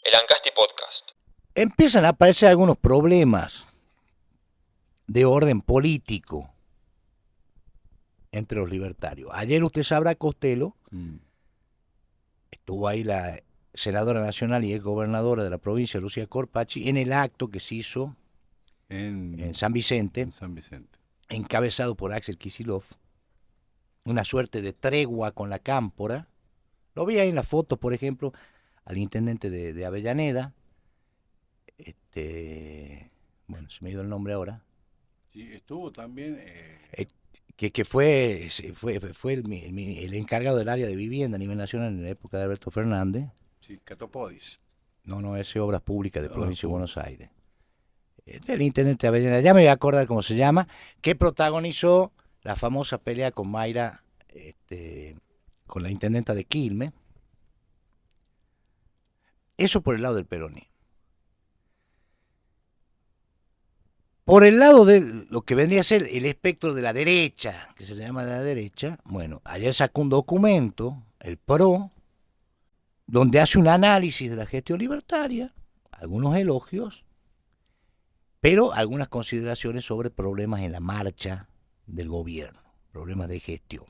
El Ancasti Podcast. Empiezan a aparecer algunos problemas de orden político entre los libertarios. Ayer usted sabrá, Costello, estuvo ahí la senadora nacional y ex gobernadora de la provincia, Lucía Corpachi, en el acto que se hizo en San Vicente, encabezado por Axel Kicillof, una suerte de tregua con la cámpora. Lo vi ahí en la foto, por ejemplo, al intendente de Avellaneda, bueno, se me ha ido el nombre ahora. Sí, estuvo también... Que fue el encargado del área de vivienda a nivel nacional en la época de Alberto Fernández. Sí, Catopodis. No, ese Obras Públicas de Provincia de Buenos Aires. El intendente de Avellaneda, ya me voy a acordar cómo se llama, que protagonizó la famosa pelea con Mayra, con la intendenta de Quilmes. Eso por el lado del peronismo. Por el lado de lo que vendría a ser el espectro de la derecha, que se le llama de la derecha, bueno, ayer sacó un documento, el PRO, donde hace un análisis de la gestión libertaria, algunos elogios, pero algunas consideraciones sobre problemas en la marcha del gobierno, problemas de gestión,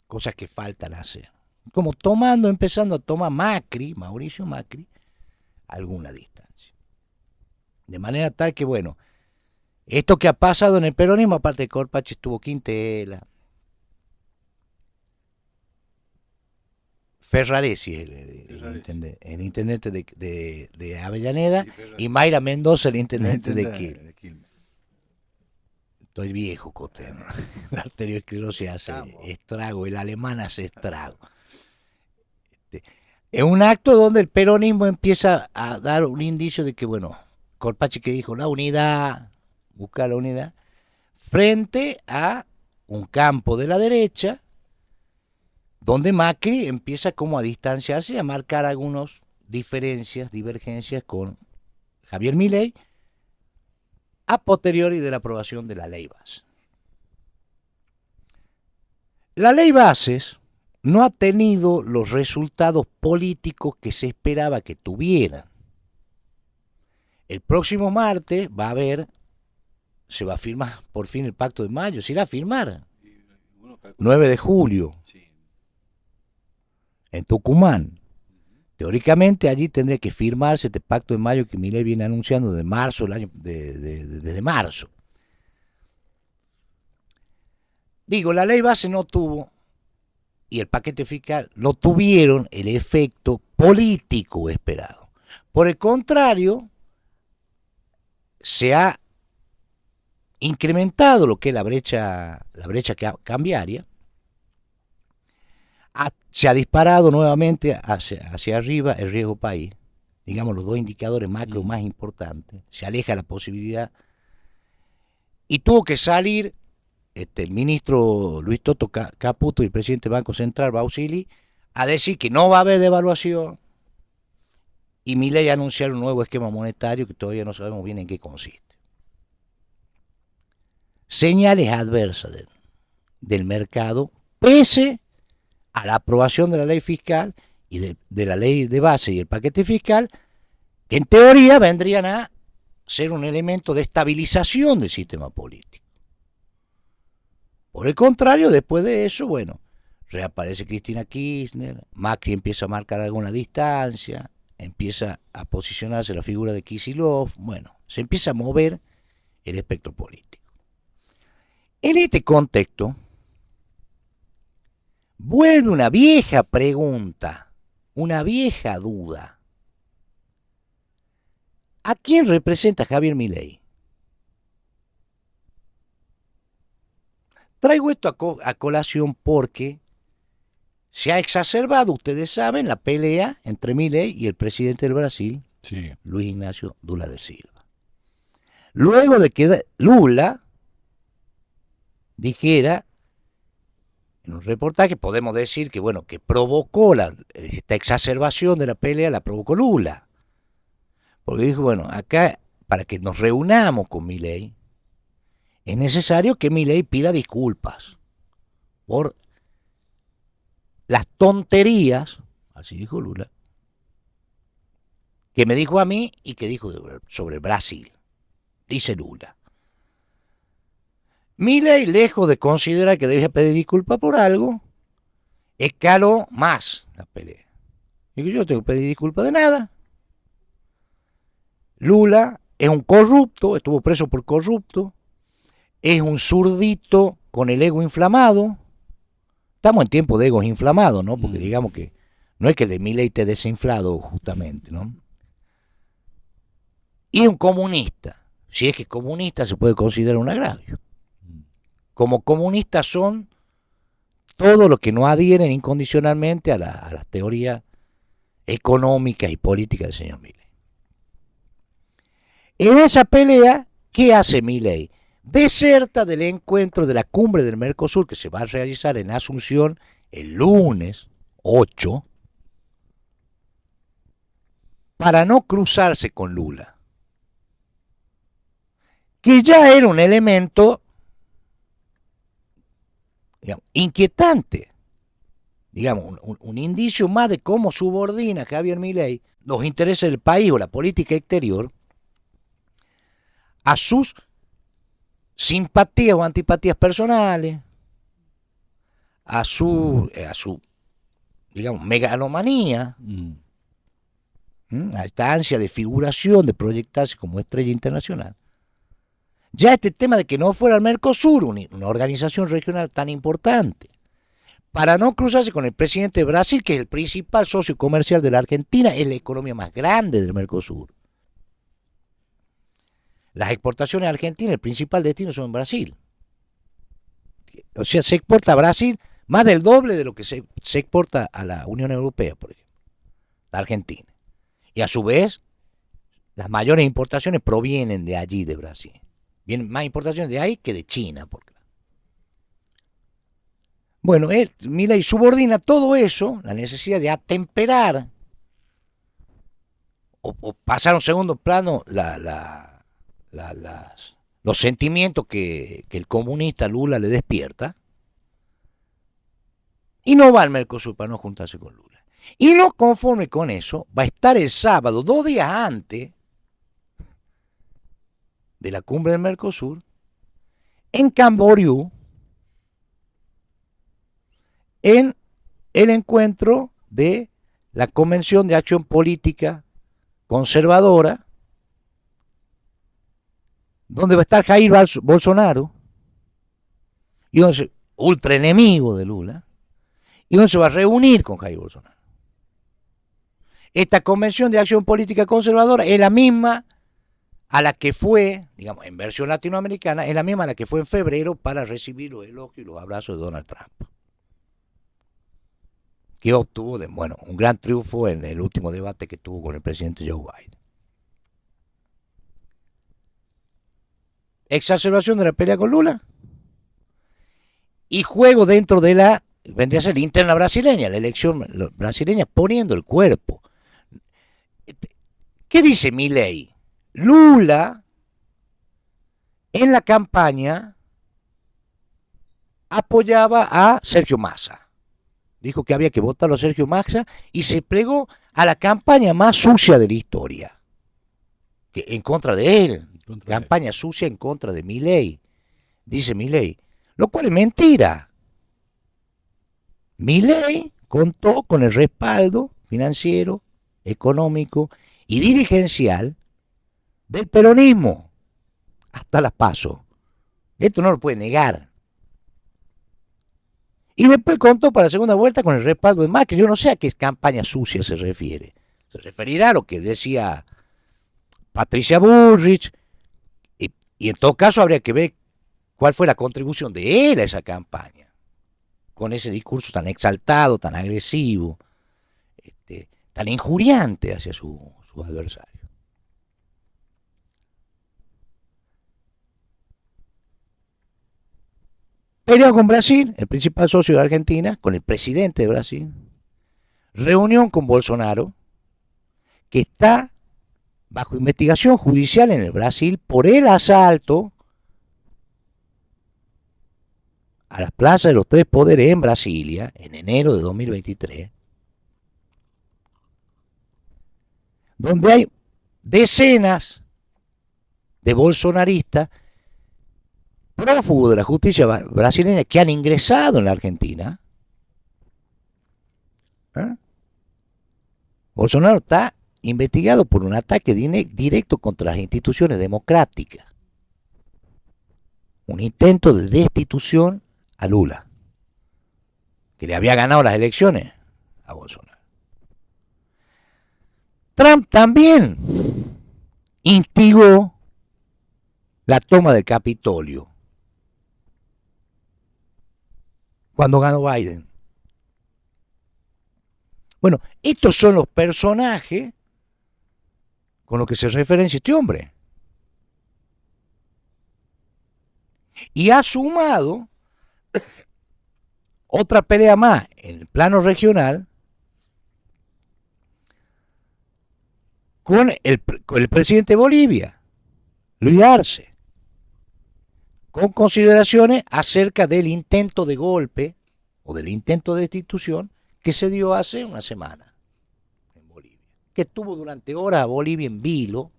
cosas que faltan hacer. Como empezando a tomar Mauricio Macri, alguna distancia. De manera tal que, bueno, esto que ha pasado en el peronismo, aparte de Corpachi, estuvo Quintela, Ferraresi, el intendente de Avellaneda, sí, y Mayra Mendoza, el intendente de Quilmes. Estoy viejo, Cote, ¿no? La arteriosclerosis hace estrago, el alemán hace estrago. Es un acto donde el peronismo empieza a dar un indicio de que, bueno, Corpachi que dijo la unidad, buscar la unidad, frente a un campo de la derecha, donde Macri empieza como a distanciarse y a marcar algunas divergencias con Javier Milei, a posteriori de la aprobación de la ley base. La ley bases no ha tenido los resultados políticos que se esperaba que tuviera. El próximo martes se va a firmar por fin el Pacto de Mayo, se irá a firmar. 9 de julio. En Tucumán. Teóricamente allí tendría que firmarse este Pacto de Mayo que Milei viene anunciando desde marzo, desde marzo. Digo, la ley base no tuvo, y el paquete fiscal no tuvieron el efecto político esperado. Por el contrario, se ha incrementado lo que es la brecha cambiaria, se ha disparado nuevamente hacia arriba el riesgo país, digamos los dos indicadores macro más importantes, se aleja la posibilidad, y tuvo que salir el ministro Luis Toto Caputo y el presidente del Banco Central, Bausili, a decir que no va a haber devaluación, y Milei a anunciar un nuevo esquema monetario que todavía no sabemos bien en qué consiste. Señales adversas del mercado, pese a la aprobación de la ley fiscal y de la ley de base y el paquete fiscal, que en teoría vendrían a ser un elemento de estabilización del sistema político. Por el contrario, después de eso, bueno, reaparece Cristina Kirchner, Macri empieza a marcar alguna distancia, empieza a posicionarse la figura de Kicillof, bueno, se empieza a mover el espectro político. En este contexto, vuelve una vieja pregunta, una vieja duda. ¿A quién representa Javier Milei? Traigo esto a colación porque se ha exacerbado, ustedes saben, la pelea entre Milei y el presidente del Brasil, sí, Luis Ignacio Lula da Silva. Luego de que Lula dijera en un reportaje, podemos decir que, bueno, que provocó esta exacerbación de la pelea, la provocó Lula. Porque dijo, bueno, acá, para que nos reunamos con Milei, es necesario que Milei pida disculpas por las tonterías, así dijo Lula, que me dijo a mí y que dijo sobre Brasil. Dice Lula. Milei, lejos de considerar que debía pedir disculpas por algo, escaló más la pelea. Digo, yo no tengo que pedir disculpas de nada. Lula es un corrupto, estuvo preso por corrupto, es un zurdito con el ego inflamado. Estamos en tiempo de egos inflamados, ¿no? Porque digamos que no es que el de Milei esté desinflado justamente, ¿no? Y es un comunista. Si es que comunista se puede considerar un agravio. Como comunistas son todos los que no adhieren incondicionalmente a las teorías económicas y políticas del señor Milei. En esa pelea, ¿qué hace Milei? Deserta del encuentro de la cumbre del Mercosur que se va a realizar en Asunción el lunes 8 para no cruzarse con Lula, que ya era un elemento, digamos, inquietante, digamos, un indicio más de cómo subordina Javier Milei los intereses del país o la política exterior a sus simpatías o antipatías personales, a su digamos, megalomanía, a esta ansia de figuración, de proyectarse como estrella internacional. Ya este tema de que no fuera el Mercosur, una organización regional tan importante, para no cruzarse con el presidente de Brasil, que es el principal socio comercial de la Argentina, es la economía más grande del Mercosur. Las exportaciones argentinas, el principal destino son en Brasil. O sea, se exporta a Brasil más del doble de lo que se exporta a la Unión Europea, por ejemplo, la Argentina. Y a su vez, las mayores importaciones provienen de allí, de Brasil. Vienen más importaciones de ahí que de China. Bueno, Milei subordina todo eso, la necesidad de atemperar o pasar a un segundo plano los sentimientos que el comunista Lula le despierta, y no va al Mercosur para no juntarse con Lula. Y no conforme con eso, va a estar el sábado, 2 días antes de la cumbre del Mercosur, en Camboriú, en el encuentro de la Convención de Acción Política Conservadora, donde va a estar Jair Bolsonaro, y donde ultra enemigo de Lula, y donde se va a reunir con Jair Bolsonaro. Esta Convención de Acción Política Conservadora es la misma a la que fue, digamos, en versión latinoamericana, es la misma a la que fue en febrero para recibir los elogios y los abrazos de Donald Trump, que obtuvo, un gran triunfo en el último debate que tuvo con el presidente Joe Biden. Exacerbación de la pelea con Lula y juego dentro de vendría a ser la interna brasileña, la elección brasileña poniendo el cuerpo. ¿Qué dice Milei? Lula en la campaña apoyaba a Sergio Massa. Dijo que había que votarlo a Sergio Massa y se plegó a la campaña más sucia de la historia, en contra de él. Campaña sucia en contra de Milei, dice Milei, lo cual es mentira. Milei contó con el respaldo financiero, económico y dirigencial del peronismo hasta las PASO. Esto no lo puede negar. Y después contó para la segunda vuelta con el respaldo de Macri. Yo no sé a qué campaña sucia se refiere. Se referirá a lo que decía Patricia Bullrich, y en todo caso habría que ver cuál fue la contribución de él a esa campaña, con ese discurso tan exaltado, tan agresivo, tan injuriante hacia su adversario. Peleó con Brasil, el principal socio de Argentina, con el presidente de Brasil. Reunión con Bolsonaro, que está bajo investigación judicial en el Brasil por el asalto a las plazas de los tres poderes en Brasilia en enero de 2023, donde hay decenas de bolsonaristas prófugos de la justicia brasileña que han ingresado en la Argentina. ¿Eh? Bolsonaro está investigado por un ataque directo contra las instituciones democráticas. Un intento de destitución a Lula, que le había ganado las elecciones a Bolsonaro. Trump también instigó la toma del Capitolio cuando ganó Biden. Bueno, estos son los personajes con los que se referencia este hombre. Y ha sumado otra pelea más en el plano regional con el presidente de Bolivia, Luis Arce, con consideraciones acerca del intento de golpe o del intento de destitución que se dio hace una semana en Bolivia, que tuvo durante horas a Bolivia en vilo,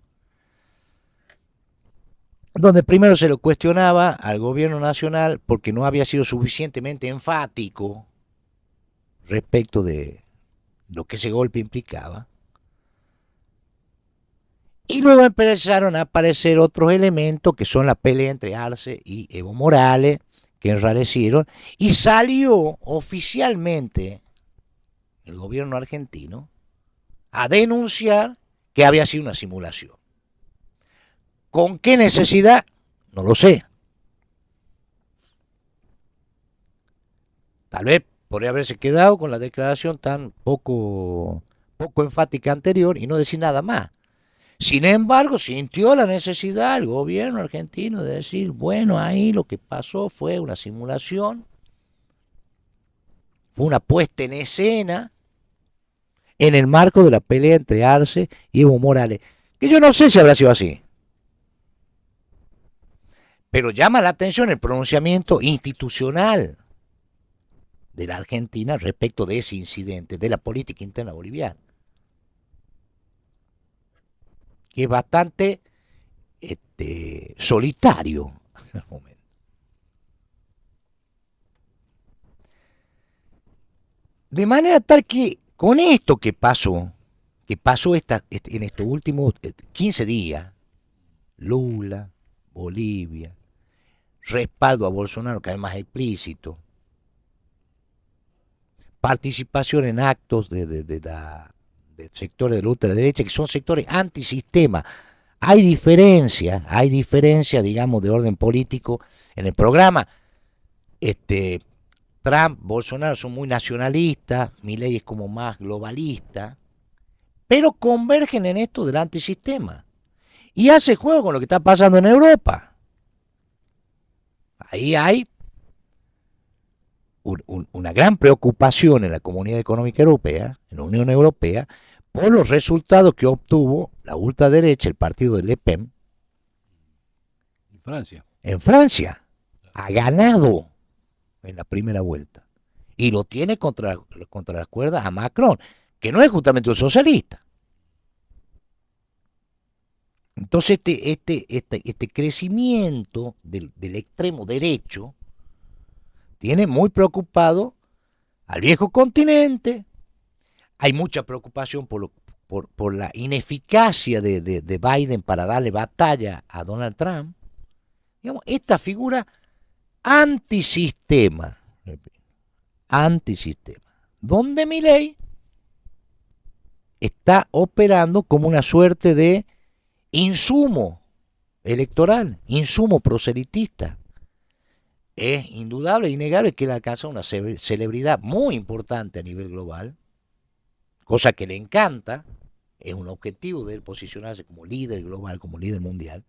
donde primero se lo cuestionaba al gobierno nacional porque no había sido suficientemente enfático respecto de lo que ese golpe implicaba. Y luego empezaron a aparecer otros elementos que son la pelea entre Arce y Evo Morales, que enrarecieron, y salió oficialmente el gobierno argentino a denunciar que había sido una simulación. ¿Con qué necesidad? No lo sé. Tal vez podría haberse quedado con la declaración tan poco enfática anterior y no decir nada más. Sin embargo, sintió la necesidad el gobierno argentino de decir, bueno, ahí lo que pasó fue una simulación, fue una puesta en escena en el marco de la pelea entre Arce y Evo Morales, que yo no sé si habrá sido así. Pero llama la atención el pronunciamiento institucional de la Argentina respecto de ese incidente, de la política interna boliviana, que es bastante solitario en el momento. De manera tal que con esto que pasó en estos últimos 15 días, Lula, Bolivia, respaldo a Bolsonaro cada vez más explícito, participación en actos de sectores de la ultraderecha que son sectores antisistema. Hay diferencia, digamos, de orden político en el programa. Trump, Bolsonaro son muy nacionalistas, Milei es como más globalista, pero convergen en esto del antisistema. Y hace juego con lo que está pasando en Europa. Ahí hay una gran preocupación en la Comunidad Económica Europea, en la Unión Europea, por los resultados que obtuvo la ultraderecha, el partido de Le Pen, en Francia. Ha ganado en la primera vuelta. Y lo tiene contra las cuerdas a Macron, que no es justamente un socialista. Entonces este crecimiento del extremo derecho tiene muy preocupado al viejo continente. Hay mucha preocupación por la ineficacia de Biden para darle batalla a Donald Trump. Digamos, esta figura antisistema, donde Milei está operando como una suerte de insumo electoral, insumo proselitista. Es indudable e innegable que él alcanza una celebridad muy importante a nivel global, cosa que le encanta, es un objetivo de él posicionarse como líder global, como líder mundial.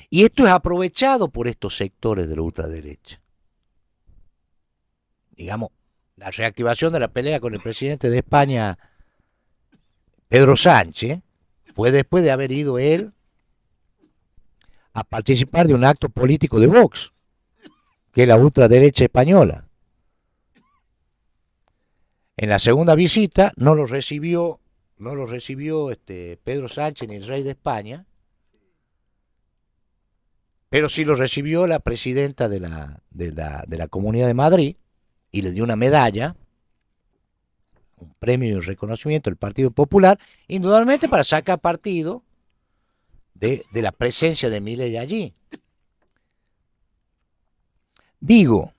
Y esto es aprovechado por estos sectores de la ultraderecha. Digamos, la reactivación de la pelea con el presidente de España, Pedro Sánchez, fue después de haber ido él a participar de un acto político de Vox, que es la ultraderecha española. En la segunda visita no lo recibió no lo recibió Pedro Sánchez ni el rey de España, pero sí lo recibió la presidenta de la Comunidad de Madrid y le dio una medalla, un premio y un reconocimiento del Partido Popular, indudablemente para sacar partido de la presencia de Milei allí. Digo,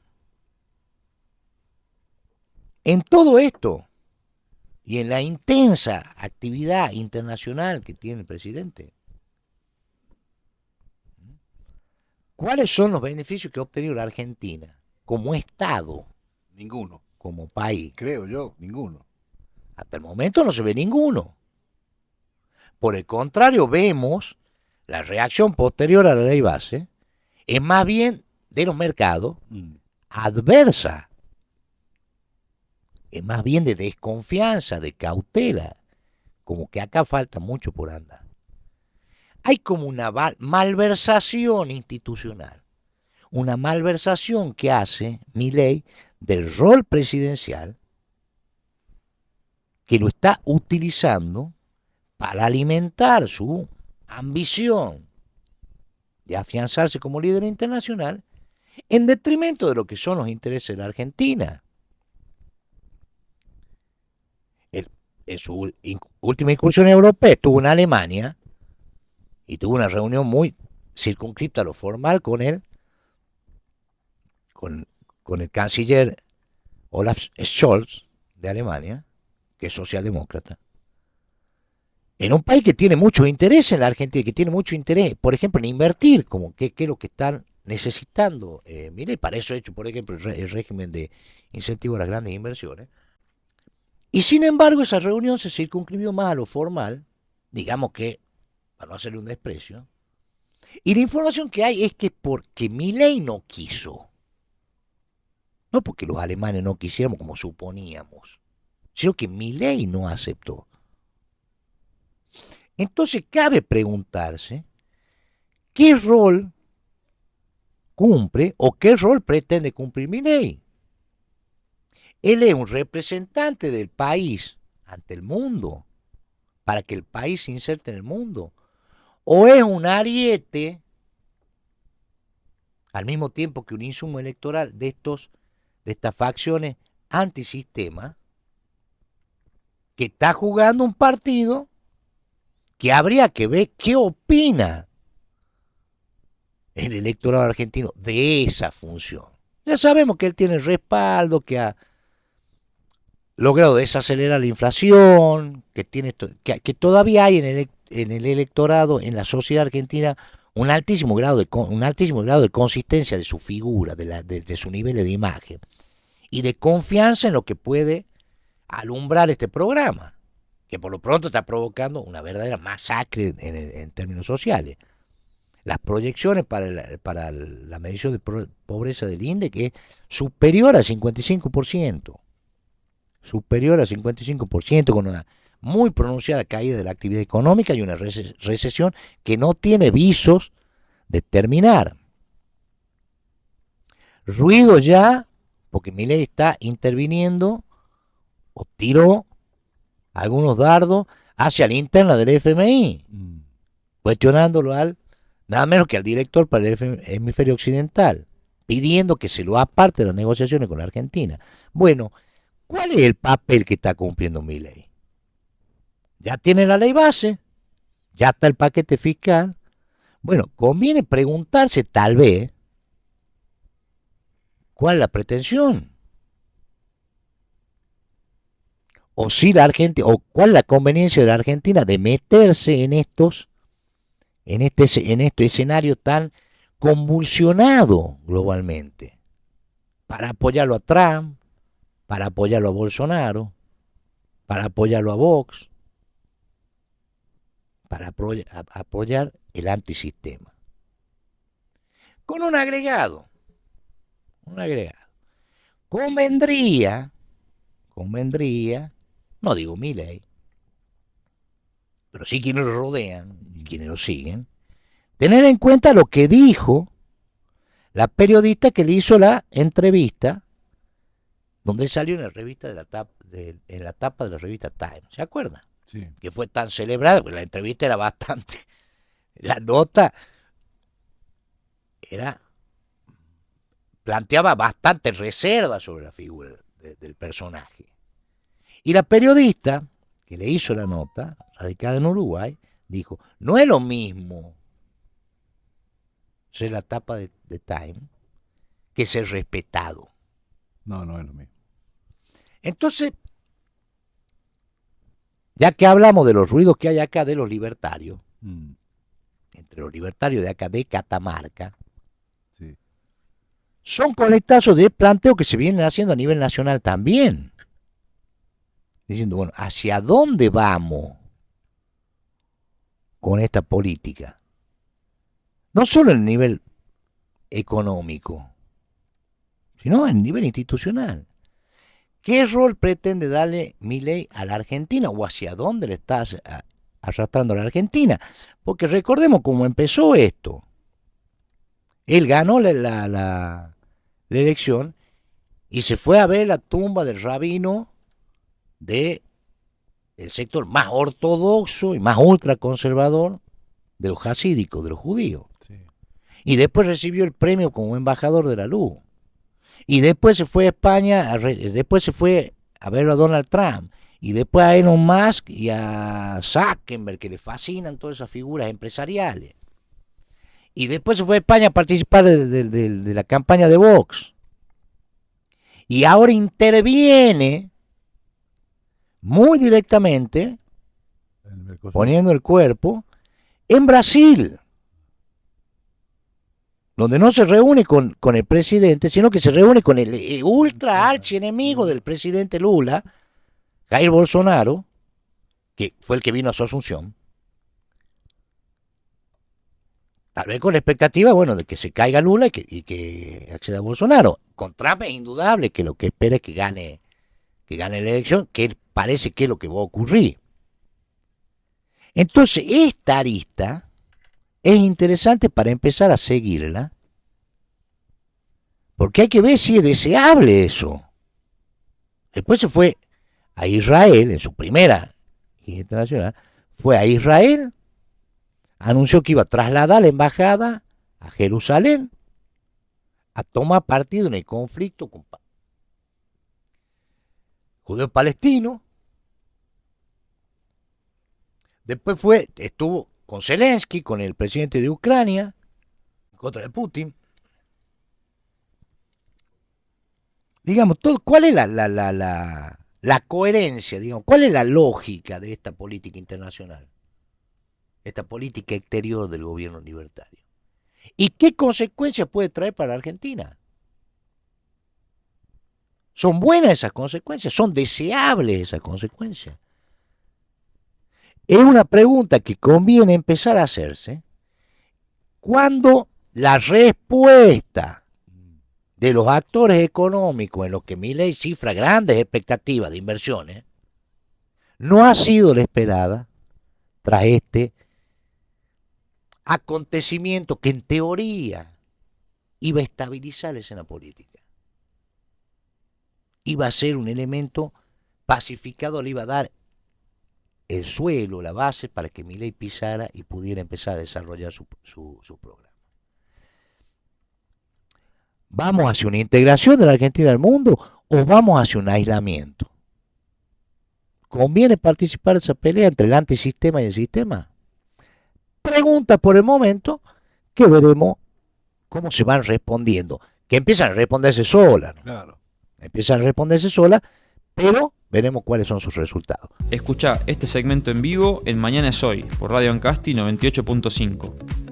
en todo esto y en la intensa actividad internacional que tiene el presidente, ¿cuáles son los beneficios que ha obtenido la Argentina como Estado, Ninguno. como país? Creo yo, ninguno. Hasta el momento no se ve ninguno. Por el contrario, vemos la reacción posterior a la ley base, es más bien de los mercados adversa, es más bien de desconfianza, de cautela, como que acá falta mucho por andar. Hay como una malversación institucional, una malversación que hace Milei del rol presidencial, que lo está utilizando para alimentar su ambición de afianzarse como líder internacional en detrimento de lo que son los intereses de la Argentina. En su última incursión europea estuvo en Alemania y tuvo una reunión muy circunscripta a lo formal con él, con el canciller Olaf Scholz de Alemania, que es socialdemócrata, en un país que tiene mucho interés en la Argentina, que tiene mucho interés, por ejemplo, en invertir, como que es lo que están necesitando. Mire, para eso ha hecho, por ejemplo, el régimen de incentivo a las grandes inversiones. Y sin embargo, esa reunión se circunscribió más a lo formal, digamos que, para no hacerle un desprecio, y la información que hay es que porque Milei no quiso, no porque los alemanes no quisiéramos como suponíamos, sino que Milei no aceptó. Entonces cabe preguntarse qué rol cumple o qué rol pretende cumplir Milei. Él es un representante del país ante el mundo, para que el país se inserte en el mundo, o es un ariete, al mismo tiempo que un insumo electoral de estas facciones antisistema, que está jugando un partido que habría que ver qué opina el electorado argentino de esa función. Ya sabemos que él tiene el respaldo, que ha logrado desacelerar la inflación, que todavía hay en el electorado, en la sociedad argentina, un altísimo grado de consistencia de su figura, de su nivel de imagen, y de confianza en lo que puede alumbrar este programa, que por lo pronto está provocando una verdadera masacre en términos sociales. Las proyecciones para la medición de pobreza del INDEC es superior al 55%. Superior al 55%, con una muy pronunciada caída de la actividad económica y una recesión que no tiene visos de terminar. Ruido ya, porque Milei está interviniendo o tiró algunos dardos hacia la interna del FMI, cuestionándolo nada menos que al director para el hemisferio occidental, pidiendo que se lo aparte de las negociaciones con la Argentina. Bueno, ¿cuál es el papel que está cumpliendo Milei? Ya tiene la ley base, ya está el paquete fiscal. Bueno, conviene preguntarse tal vez cuál es la pretensión. O si la Argentina, o cuál es la conveniencia de la Argentina de meterse en este escenario tan convulsionado globalmente, para apoyarlo a Trump, para apoyarlo a Bolsonaro, para apoyarlo a Vox, para apoyar el antisistema. Con un agregado. Convendría, no digo Milei, pero sí quienes lo rodean y quienes lo siguen, tener en cuenta lo que dijo la periodista que le hizo la entrevista, donde salió en la revista en la tapa de la revista Time. ¿Se acuerdan? Sí. que fue tan celebrada, porque la entrevista era bastante, la nota planteaba bastante reserva sobre la figura del personaje. Y la periodista que le hizo la nota, radicada en Uruguay, dijo, no es lo mismo ser la tapa de Time que ser respetado. No, no es lo mismo. Entonces, ya que hablamos de los ruidos que hay acá de los libertarios, entre los libertarios de acá de Catamarca, Sí. son coletazos de planteo que se vienen haciendo a nivel nacional también. Diciendo, bueno, ¿hacia dónde vamos con esta política? No solo en el nivel económico, sino en el nivel institucional. ¿Qué rol pretende darle Milei a la Argentina o hacia dónde le está arrastrando a la Argentina? Porque recordemos cómo empezó esto. Él ganó la elección y se fue a ver la tumba del rabino del sector más ortodoxo y más ultraconservador de los hasídicos, de los judíos. Sí. Y después recibió el premio como embajador de la luz. Y después se fue a España, después se fue a ver a Donald Trump, y después a Elon Musk y a Zuckerberg, que le fascinan todas esas figuras empresariales. Y después se fue a España a participar de la campaña de Vox. Y ahora interviene muy directamente, poniendo el cuerpo, en Brasil, donde no se reúne con el presidente, sino que se reúne con el ultra archienemigo del presidente Lula, Jair Bolsonaro, que fue el que vino a su asunción. Tal vez con la expectativa, bueno, de que se caiga Lula y que acceda a Bolsonaro. Con Trump es indudable que lo que espera es que gane la elección, que parece que es lo que va a ocurrir. Entonces, esta arista es interesante para empezar a seguirla, porque hay que ver si es deseable eso. Después se fue a Israel, en su primera gira internacional, fue a Israel, anunció que iba a trasladar la embajada a Jerusalén, a tomar partido en el conflicto con judíos palestinos. Después estuvo con Zelensky, con el presidente de Ucrania, en contra de Putin. Digamos, ¿cuál es la coherencia, digamos, cuál es la lógica de esta política internacional? Esta política exterior del gobierno libertario. ¿Y qué consecuencias puede traer para la Argentina? ¿Son buenas esas consecuencias? ¿Son deseables esas consecuencias? Es una pregunta que conviene empezar a hacerse cuando la respuesta de los actores económicos en los que Milei cifra grandes expectativas de inversiones no ha sido la esperada tras este acontecimiento que en teoría iba a estabilizar la escena política. Iba a ser un elemento pacificador, le iba a dar el suelo, la base para que Milei pisara y pudiera empezar a desarrollar su programa. ¿Vamos hacia una integración de la Argentina al mundo o vamos hacia un aislamiento? ¿Conviene participar de esa pelea entre el antisistema y el sistema? Pregunta por el momento que veremos cómo se van respondiendo. Que empiezan a responderse solas, ¿no? Claro. Empiezan a responderse solas, pero veremos cuáles son sus resultados. Escuchá este segmento en vivo en Mañana es Hoy por Radio Ancasti 98.5.